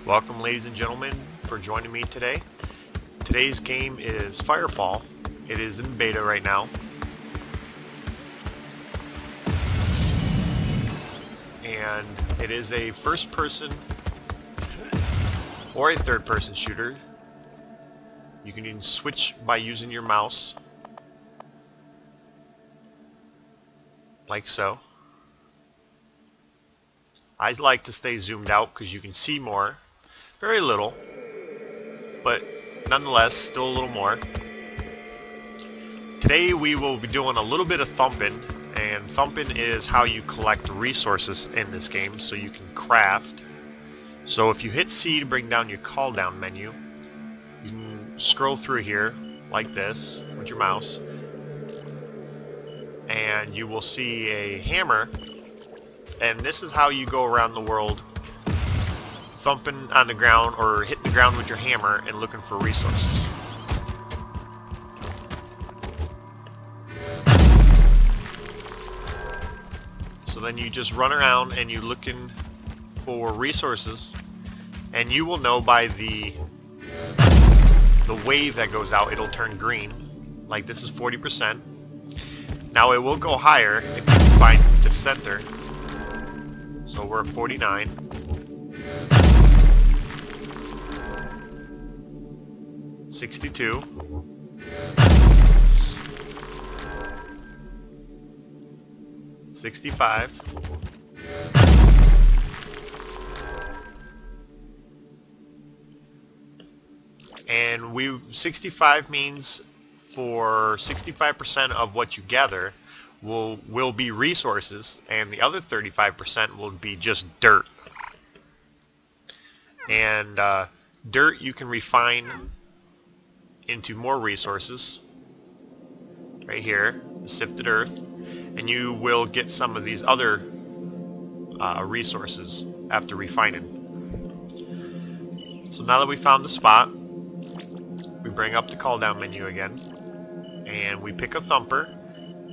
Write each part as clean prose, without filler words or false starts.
Welcome, ladies and gentlemen, for joining me today. Today's game is FireFall. It is in beta right now. And it is a first-person or a third-person shooter. You can even switch by using your mouse, like so. I like to stay zoomed out because you can see more. Very little, but nonetheless still a little more. Today we will be doing a little bit of thumping, and thumping is how you collect resources in this game so you can craft. So if you hit C to bring down your call down menu, you can scroll through here like this with your mouse, and you will see a hammer, and this is how you go around the world thumping on the ground or hitting the ground with your hammer and looking for resources. So then you just run around and you're looking for resources, and you will know by the wave that goes out, it'll turn green. Like this is 40%. Now it will go higher if you find the center. So we're at 49. $62. $65. And 65 means for 65% of what you gather will be resources, and the other 35% will be just dirt. And dirt you can refine into more resources right here, sifted earth, and you will get some of these other resources after refining. So now that we found the spot, we bring up the call down menu again and we pick a thumper.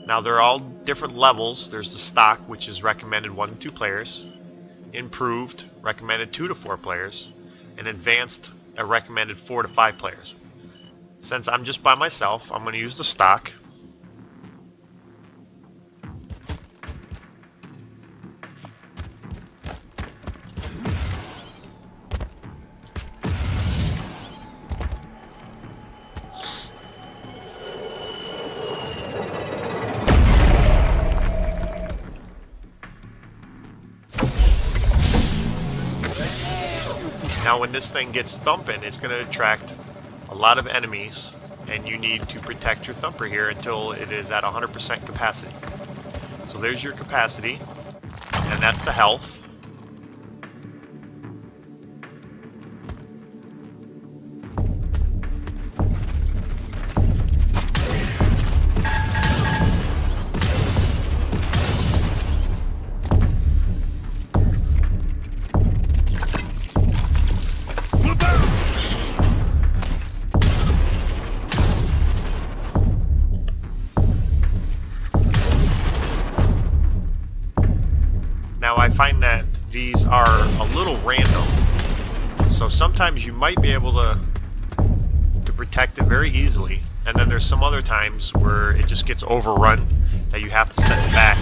Now they're all different levels. There's the stock, which is recommended 1 to 2 players, improved recommended 2 to 4 players, and advanced recommended 4 to 5 players. Since I'm just by myself, I'm going to use the stock. Now when this thing gets thumping, it's going to attract a lot of enemies, and you need to protect your thumper here until it is at 100% capacity. So there's your capacity, and that's the health. Now I find that these are a little random, so sometimes you might be able to protect it very easily, and then there's some other times where it just gets overrun that you have to set it back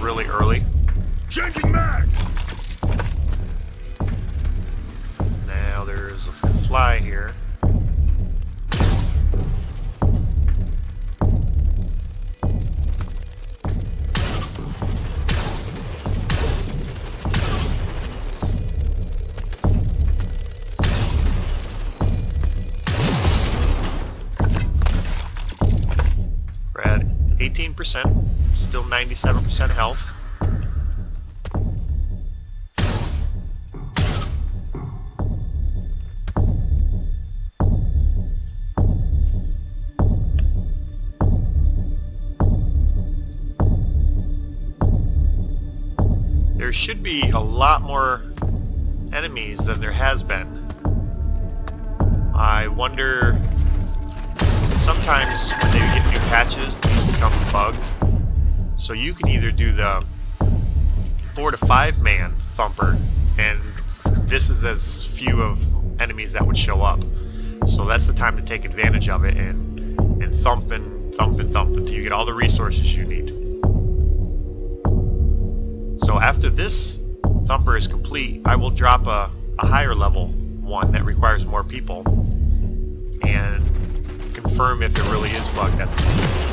really early. Changing mags! Now there's a fly here. We're at 18%, still 97% health. There should be a lot more enemies than there has been. I wonder, sometimes when they get new patches, these become bugged. So you can either do the 4 to 5 man thumper and this is as few of enemies that would show up. So that's the time to take advantage of it and thump until you get all the resources you need. So after this thumper is complete, I will drop a higher level one that requires more people and confirm if it really is bugged at the moment.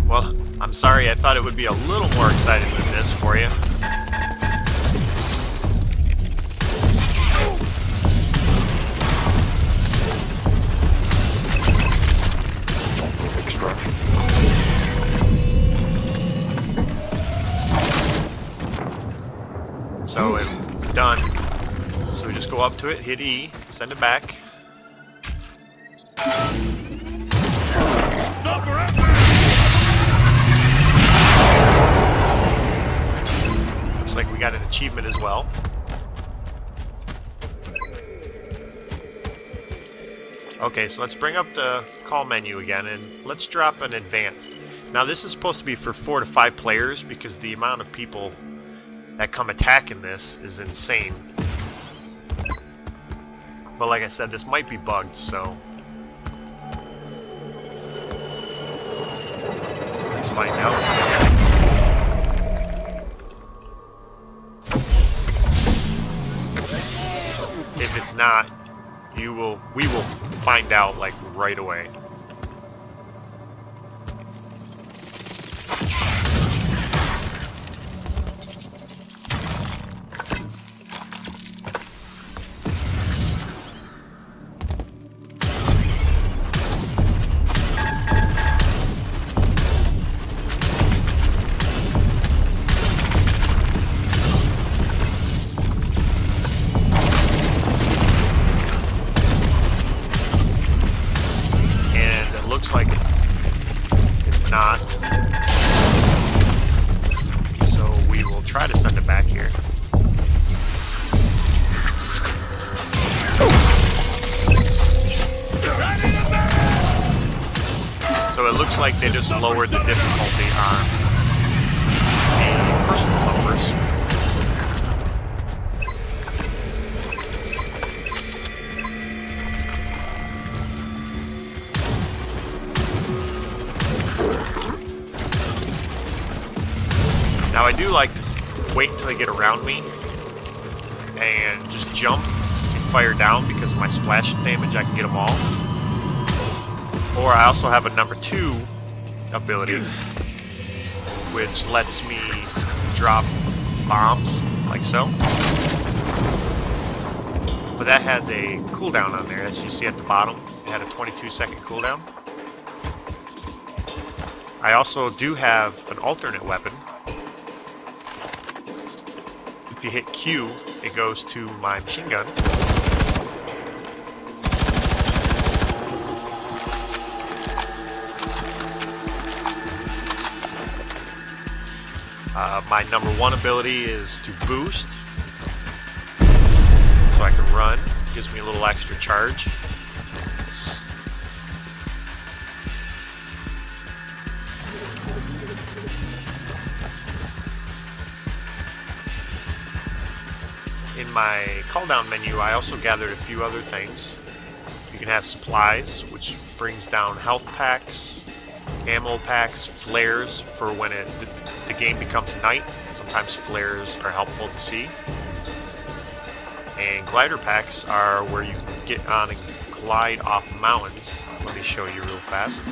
Well, I'm sorry, I thought it would be a little more exciting than this for you. Extraction. So it's done. So we just go up to it, hit E, send it back. Looks like we got an achievement as well. Okay, so let's bring up the call menu again and let's drop an advanced. Now this is supposed to be for 4 to 5 players because the amount of people that come attacking this is insane. But like I said, this might be bugged, so let's find out. If it's not, we will find out like right away. Looks like it's not. So we will try to send it back here. So it looks like they just lowered the difficulty on the personal numbers. Now I do like to wait until they get around me and just jump and fire down because of my splash damage. I can get them all. Or I also have a number 2 ability which lets me drop bombs like so. But that has a cooldown on there, as you see at the bottom. It had a 22-second cooldown. I also do have an alternate weapon. If you hit Q, it goes to my machine gun. My number 1 ability is to boost, so I can run. It gives me a little extra charge. In my call down menu, I also gathered a few other things. You can have supplies, which brings down health packs, ammo packs, flares for when the game becomes night. Sometimes flares are helpful to see. And glider packs are where you can get on and glide off mountains. Let me show you real fast.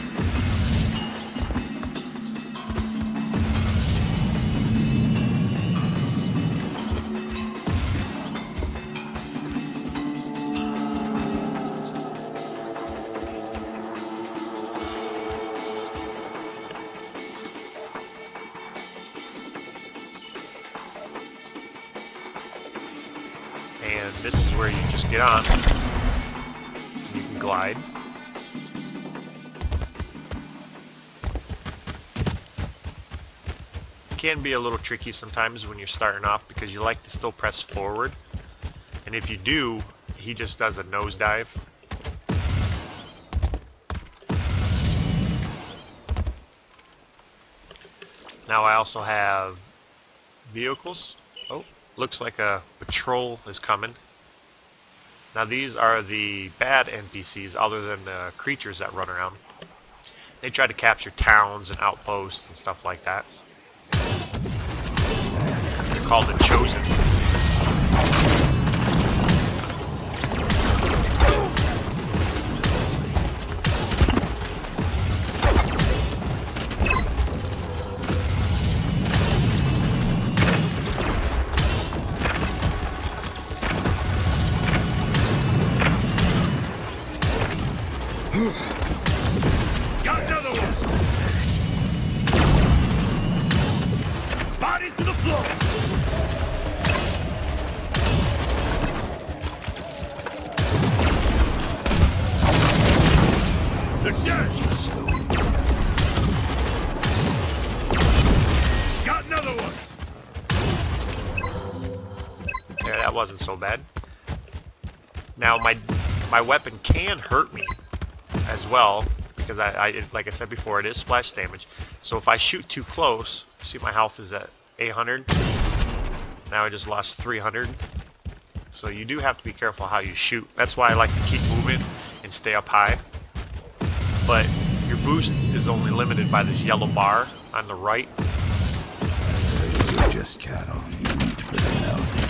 And this is where you just get on. You can glide. can be a little tricky sometimes when you're starting off because you like to still press forward. And if you do, he just does a nosedive. Now I also have vehicles. Oh, looks like a patrol is coming. Now these are the bad NPCs other than the creatures that run around. They try to capture towns and outposts and stuff like that. They're called the Chosen. Got another one. Bodies to the floor. They're dead. Got another one. Yeah, that wasn't so bad. Now my weapon can hurt me as well because like I said before, it is splash damage. So if I shoot too close, see my health is at 800. Now I just lost 300. So you do have to be careful how you shoot. That's why I like to keep moving and stay up high. But your boost is only limited by this yellow bar on the right. Just cattle. Meat for the mouth.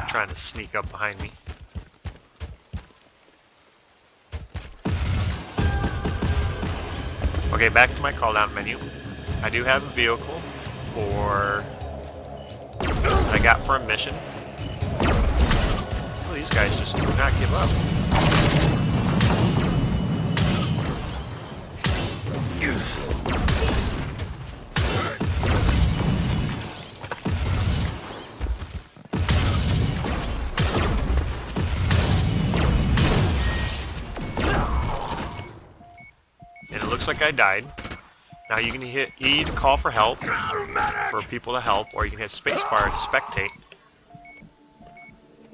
Trying to sneak up behind me. Okay, back to my call down menu. I do have a vehicle for I got for a mission. Oh, these guys just do not give up. Like I died. Now you can hit E to call for help, for people to help, or you can hit spacebar to spectate.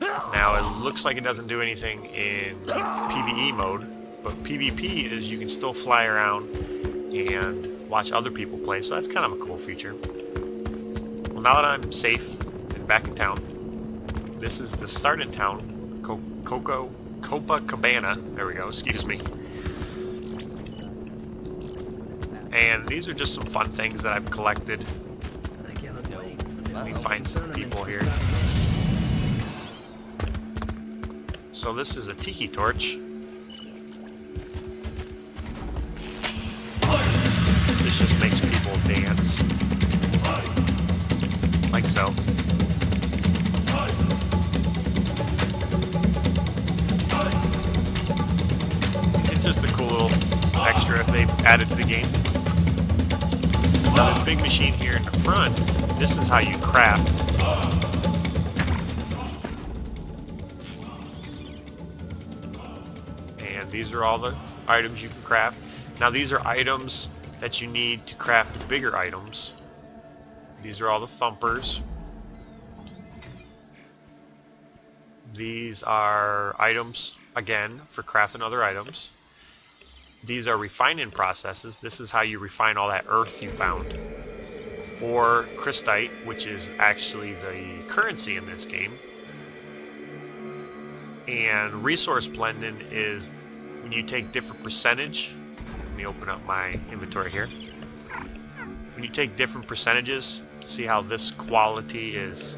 Now it looks like it doesn't do anything in PvE mode, but PvP is you can still fly around and watch other people play, so that's kind of a cool feature. Well, now that I'm safe and back in town, this is the start in town, Copacabana. There we go, excuse me. And these are just some fun things that I've collected. Let me find some people here. So this is a tiki torch. This just makes people dance. Like so. It's just a cool little extra they've added to the game. Now this big machine here in the front, this is how you craft. And these are all the items you can craft. Now these are items that you need to craft bigger items. These are all the thumpers. These are items, again, for crafting other items. These are refining processes. This is how you refine all that earth you found. Or crystite, which is actually the currency in this game. And resource blending is when you take different percentage. Let me open up my inventory here. When you take different percentages, see how this quality is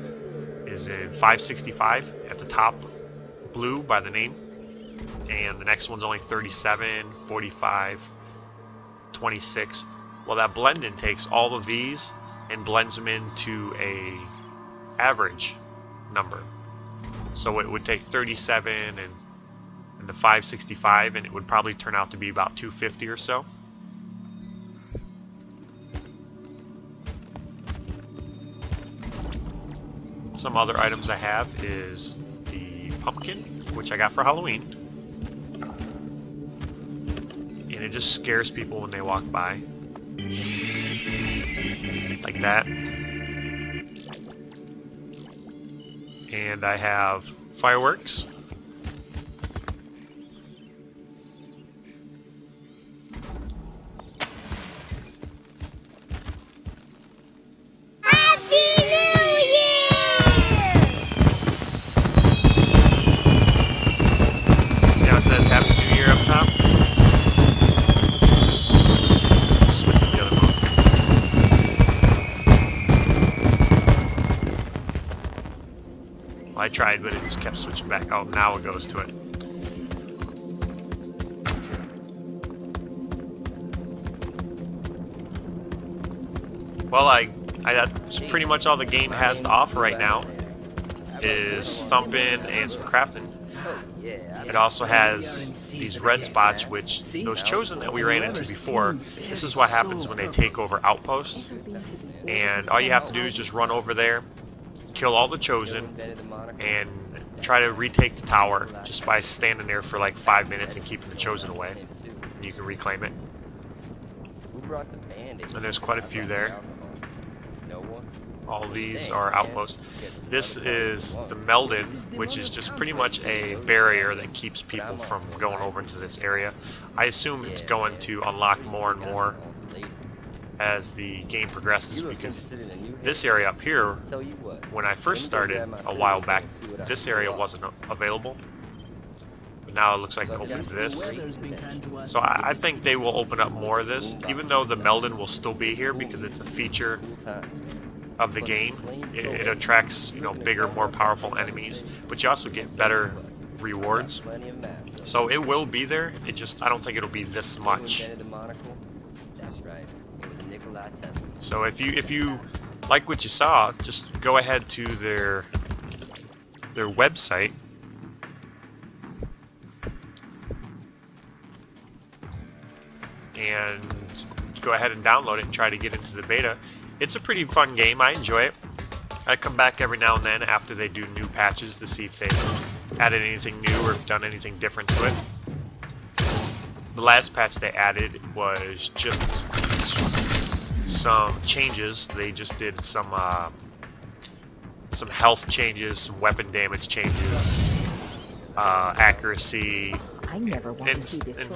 in 565 at the top, blue by the name. And the next one's only 37, 45, 26. Well, that blending takes all of these and blends them into a average number. So it would take 37 and the 565, and it would probably turn out to be about 250 or so. Some other items I have is the pumpkin, which I got for Halloween. just scares people when they walk by. Like that. And I have fireworks. I tried, but it just kept switching back. Oh, now it goes to it. Well, that's pretty much all the game has to offer right now. Is thumping and some crafting. It also has these red spots, which those chosen that we ran into before. This is what happens when they take over outposts. And all you have to do is just run over there, kill all the chosen, and try to retake the tower just by standing there for like 5 minutes and keeping the chosen away. And you can reclaim it. And there's quite a few there. All these are outposts. This is the Meldon, which is just pretty much a barrier that keeps people from going over into this area. I assume it's going to unlock more and more as the game progresses, because this area up here, when I first started a while back, this area wasn't available. But now it looks like they opened this. So I think they will open up more of this, even though the Meldon will still be here because it's a feature of the game. It attracts, you know, bigger, more powerful enemies, but you also get better rewards. So it will be there. It just, I don't think it'll be this much. So if you like what you saw, just go ahead to their website. And go ahead and download it and try to get into the beta. It's a pretty fun game. I enjoy it. I come back every now and then after they do new patches to see if they've added anything new or done anything different to it. The last patch they added was just some changes. They just did some health changes, some weapon damage changes, accuracy, and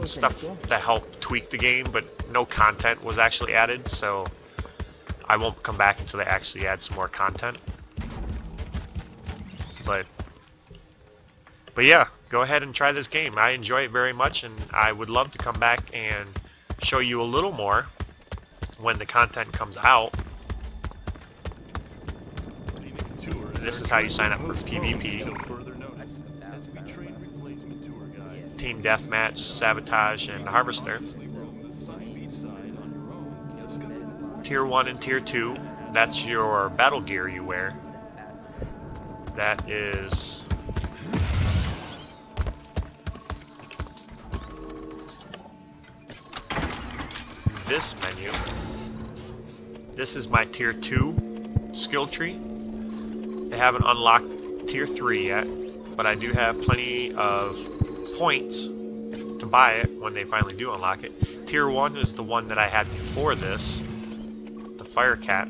stuff that helped tweak the game, but no content was actually added, so I won't come back until they actually add some more content. But yeah, go ahead and try this game. I enjoy it very much, and I would love to come back and show you a little more when the content comes out. This is how you sign up for PvP. Team Deathmatch, Sabotage, and Harvester. Tier 1 and Tier 2, that's your battle gear you wear. That is this menu. This is my Tier 2 skill tree. They haven't unlocked Tier 3 yet, but I do have plenty of points to buy it when they finally do unlock it. Tier 1 is the one that I had before this, the Fire Cat.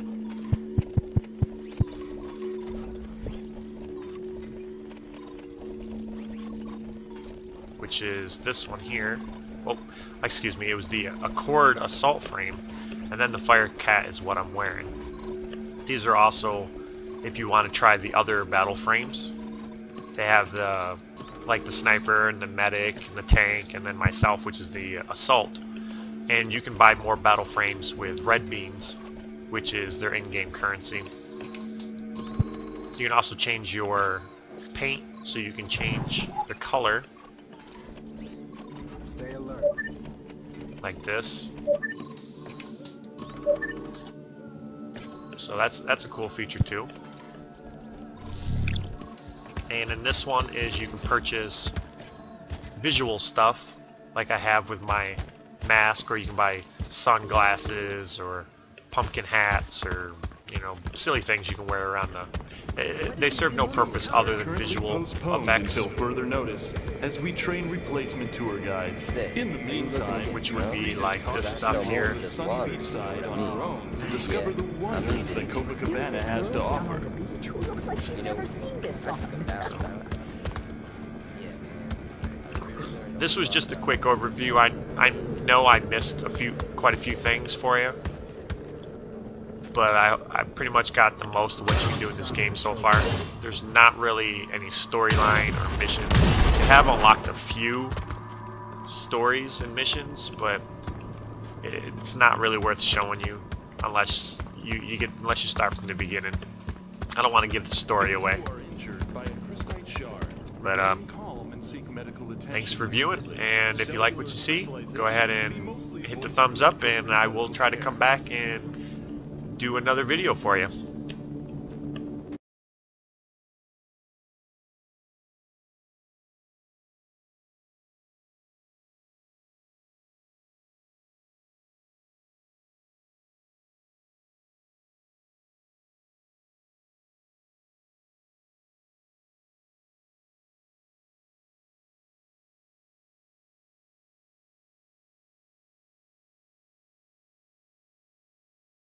Which is this one here. Oh, excuse me, it was the Accord Assault Frame, and then the Fire Cat is what I'm wearing. These are also, if you want to try the other battle frames, they have the, like the Sniper and the Medic and the Tank, and then myself, which is the Assault. And you can buy more battle frames with red beans, which is their in-game currency. You can also change your paint, so you can change the color. Stay alert. Like this. So that's a cool feature too. And in this one is you can purchase visual stuff like I have with my mask, or you can buy sunglasses or pumpkin hats or you know, silly things you can wear around the... They serve no purpose other than visual effects. Until further notice, as we train replacement tour guides. In the meantime, Which would be like this stuff here. the Sunny Beach side on your own to discover the wonders that Copacabana has to offer. Who looks like she's never seen this song. This was just a quick overview. I know I missed quite a few things for you, but I pretty much got the most of what you can do in this game so far. There's not really any storyline or missions. You have unlocked a few stories and missions, but it's not really worth showing you unless unless you start from the beginning. I don't want to give the story away. But thanks for viewing, and if you like what you see, go ahead and hit the thumbs up, and I will try to come back and do another video for you.